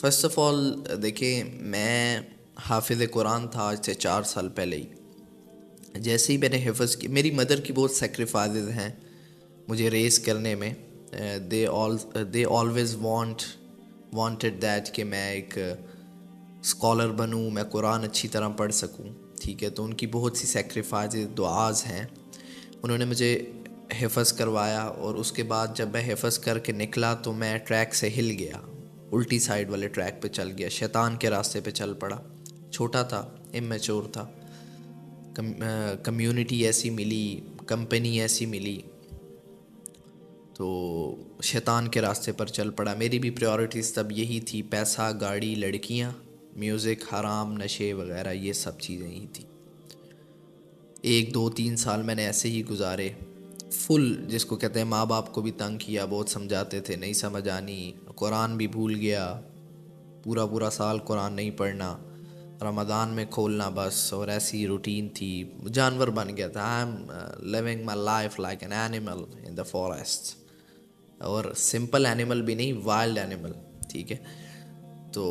First of all دیکھیں، میں حافظ قرآن تھا آج سے 4 سال پہلے ہی. جیسے ہی میں نے حفظ کی، میری مدر کی بہت سیکریفائزز ہیں مجھے ریز کرنے میں. دے آلویز وانٹڈ دیٹ کہ میں ایک اسکالر بنوں، میں قرآن اچھی طرح پڑھ سکوں. ٹھیک ہے، تو ان کی بہت سی سیکریفائزز، دعاز ہیں. انہوں نے مجھے حفظ کروایا، اور اس کے بعد جب میں حفظ کر کے نکلا تو میں ٹریک سے ہل گیا، الٹی سائڈ والے ٹریک پہ چل گیا، شیطان کے راستے پہ چل پڑا. چھوٹا تھا، امیچور تھا، کمیونٹی ایسی ملی، کمپنی ایسی ملی، تو شیطان کے راستے پر چل پڑا. میری بھی پریورٹیز تب یہی تھی، پیسہ، گاڑی، لڑکیاں، میوزک، حرام، نشے وغیرہ، یہ سب چیزیں ہی تھیں. 1 2 3 سال میں نے ایسے ہی گزارے، فل جس کو کہتے ہیں ماں باپ کو بھی تنگ کیا، بہت سمجھاتے تھے، نہیں سمجھ آنی، قرآن بھی بھول گیا، پورا سال قرآن نہیں پڑھنا، رمضان میں کھولنا بس، اور ایسی روٹین تھی. جانور بن گیا تھا. I am living my life like an animal in the forest, اور سمپل اینیمل بھی نہیں، وائلڈ اینیمل. ٹھیک ہے، تو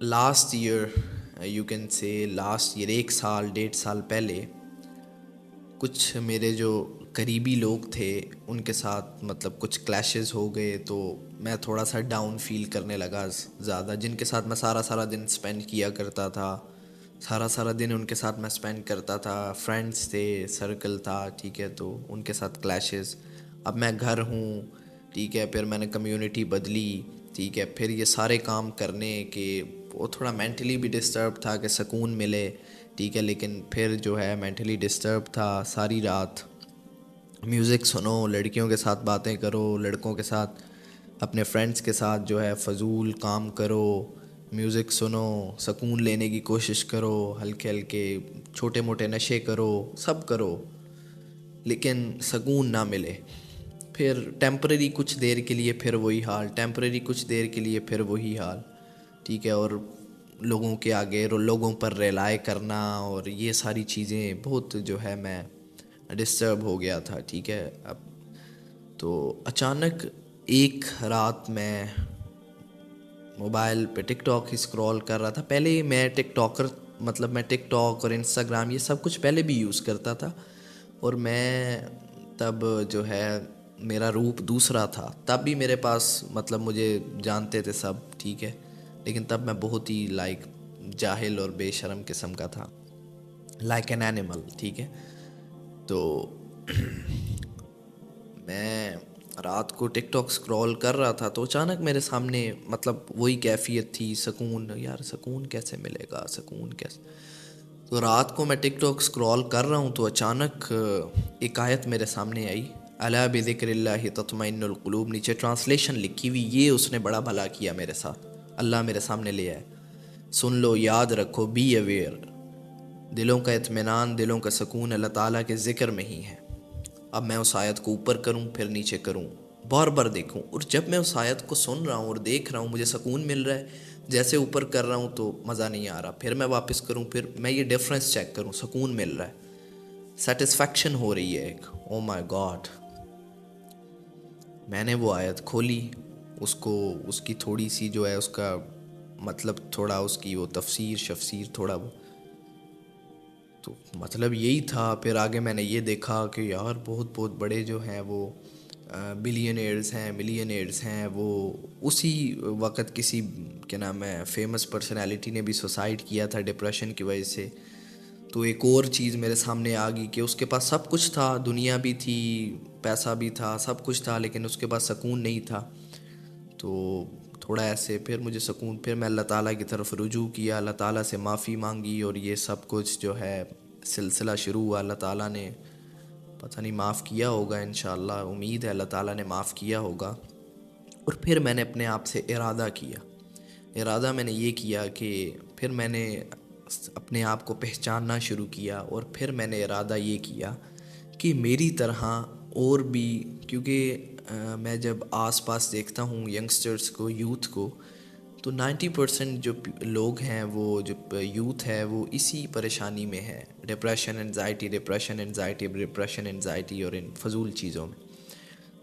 last year, you can say last year, 1 سال 1.5 سال پہلے، کچھ میرے جو قریبی لوگ تھے ان کے ساتھ مطلب کچھ کلیشز ہو گئے، تو میں تھوڑا سا ڈاؤن فیل کرنے لگا زیادہ. جن کے ساتھ میں سارا دن اسپینڈ کیا کرتا تھا، سارا دن ان کے ساتھ میں اسپینڈ کرتا تھا، فرینڈس تھے، سرکل تھا. ٹھیک ہے، تو ان کے ساتھ کلیشز. اب میں گھر ہوں، ٹھیک ہے، پھر میں نے کمیونٹی بدلی، ٹھیک ہے، پھر یہ سارے کام کرنے کے وہ تھوڑا مینٹلی بھی ڈسٹرب تھا کہ سکون ملے. ٹھیک ہے، لیکن پھر جو ہے مینٹلی ڈسٹرب تھا. ساری رات میوزک سنو، لڑکیوں کے ساتھ باتیں کرو، لڑکوں کے ساتھ، اپنے فرینڈس کے ساتھ جو ہے فضول کام کرو، میوزک سنو، سکون لینے کی کوشش کرو، ہلکے چھوٹے موٹے نشے کرو، سب کرو، لیکن سکون نہ ملے. پھر ٹیمپرری کچھ دیر کے لیے پھر وہی حال، ٹیمپرری کچھ دیر کے لیے پھر وہی حال. ٹھیک ہے، اور لوگوں کے آگے لوگوں پر ریلائے کرنا، اور یہ ساری چیزیں بہت جو ہے میں ڈسٹرب ہو گیا تھا. ٹھیک ہے، اب تو اچانک ایک رات میں موبائل پہ ٹک ٹاک ہی اسکرول کر رہا تھا. پہلے میں ٹک ٹاکر، مطلب میں ٹک ٹاک اور انسٹاگرام یہ سب کچھ پہلے بھی یوز کرتا تھا، اور میں تب جو ہے میرا روپ دوسرا تھا. تب بھی میرے پاس مطلب مجھے جانتے تھے سب، ٹھیک ہے، لیکن تب میں بہت ہی لائک جاہل اور بے شرم قسم کا تھا، لائک این اینیمل. ٹھیک ہے، تو میں رات کو ٹک ٹاک اسکرول کر رہا تھا، تو اچانک میرے سامنے مطلب وہی کیفیت تھی، سکون. یار سکون کیسے ملے گا، سکون کیسے؟ تو رات کو میں ٹک ٹاک اسکرول کر رہا ہوں، تو اچانک ایک آیت میرے سامنے آئی، الا بذکر اللہ تطمئن القلوب. نیچے ٹرانسلیشن لکھی ہوئی، یہ اس نے بڑا بھلا کیا میرے ساتھ، اللہ میرے سامنے لے آئے. سن لو، یاد رکھو، بی اویئر، دلوں کا اطمینان، دلوں کا سکون اللہ تعالیٰ کے ذکر میں ہی ہے. اب میں اس آیت کو اوپر کروں، پھر نیچے کروں، بار بار دیکھوں، اور جب میں اس آیت کو سن رہا ہوں اور دیکھ رہا ہوں مجھے سکون مل رہا ہے. جیسے اوپر کر رہا ہوں تو مزہ نہیں آ رہا، پھر میں واپس کروں، پھر میں یہ ڈفرینس چیک کروں، سکون مل رہا ہے، سیٹسفیکشن ہو رہی ہے ایک. او مائی گاڈ! میں نے وہ آیت کھولی، اس کی تھوڑی سی جو ہے اس کا مطلب، تھوڑا اس کی وہ تفسیر تھوڑا وہ، تو مطلب یہی تھا. پھر آگے میں نے یہ دیکھا کہ یار بہت بڑے جو ہیں وہ بلینئرز ہیں، ملینئرز ہیں. وہ اسی وقت کسی کیا نام ہے فیمس پرسنالٹی نے بھی سوسائڈ کیا تھا ڈپریشن کی وجہ سے. تو ایک اور چیز میرے سامنے آ گئی کہ اس کے پاس سب کچھ تھا، دنیا بھی تھی، پیسہ بھی تھا، سب کچھ تھا، لیکن اس کے پاس سکون نہیں تھا. تو تھوڑا ایسے پھر مجھے سکون، پھر میں اللہ تعالیٰ کی طرف رجوع کیا، اللہ تعالیٰ سے معافی مانگی، اور یہ سب کچھ جو ہے سلسلہ شروع ہوا. اللہ تعالیٰ نے پتہ نہیں معاف کیا ہوگا، انشاءاللہ امید ہے اللہ تعالیٰ نے معاف کیا ہوگا. اور پھر میں نے اپنے آپ سے ارادہ میں نے یہ کیا کہ پھر میں نے اپنے آپ کو پہچاننا شروع کیا، اور پھر میں نے ارادہ یہ کیا کہ میری طرح اور بھی، کیونکہ میں جب آس پاس دیکھتا ہوں ینگسٹرز کو، یوتھ کو، تو 90% جو لوگ ہیں، وہ جو یوتھ ہے وہ اسی پریشانی میں ہے، ڈپریشن انزائٹی اور ان فضول چیزوں میں.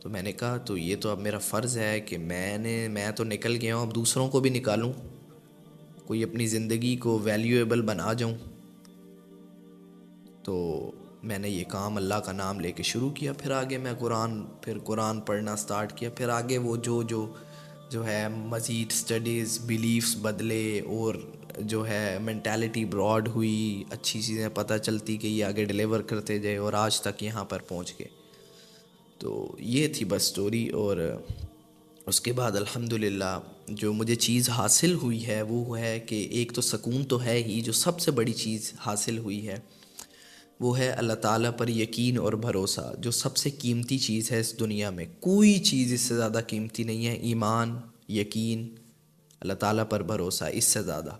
تو میں نے کہا تو یہ تو اب میرا فرض ہے کہ میں تو نکل گیا ہوں، اب دوسروں کو بھی نکالوں، کوئی اپنی زندگی کو ویلیویبل بنا جاؤں۔ تو میں نے یہ کام اللہ کا نام لے کے شروع کیا، پھر آگے میں قرآن پڑھنا سٹارٹ کیا، پھر آگے وہ جو ہے مزید سٹڈیز، بیلیفز بدلے، اور جو ہے مینٹیلٹی براڈ ہوئی، اچھی چیزیں پتہ چلتی کہ یہ آگے ڈیلیور کرتے جائے، اور آج تک یہاں پر پہنچ گئے۔ تو یہ تھی بس سٹوری۔ اور اس کے بعد الحمدللہ جو مجھے چیز حاصل ہوئی ہے وہ ہے کہ ایک تو سکون تو ہے ہی، جو سب سے بڑی چیز حاصل ہوئی ہے وہ ہے اللہ تعالیٰ پر یقین اور بھروسہ، جو سب سے قیمتی چیز ہے اس دنیا میں، کوئی چیز اس سے زیادہ قیمتی نہیں ہے۔ ایمان، یقین، اللہ تعالیٰ پر بھروسہ، اس سے زیادہ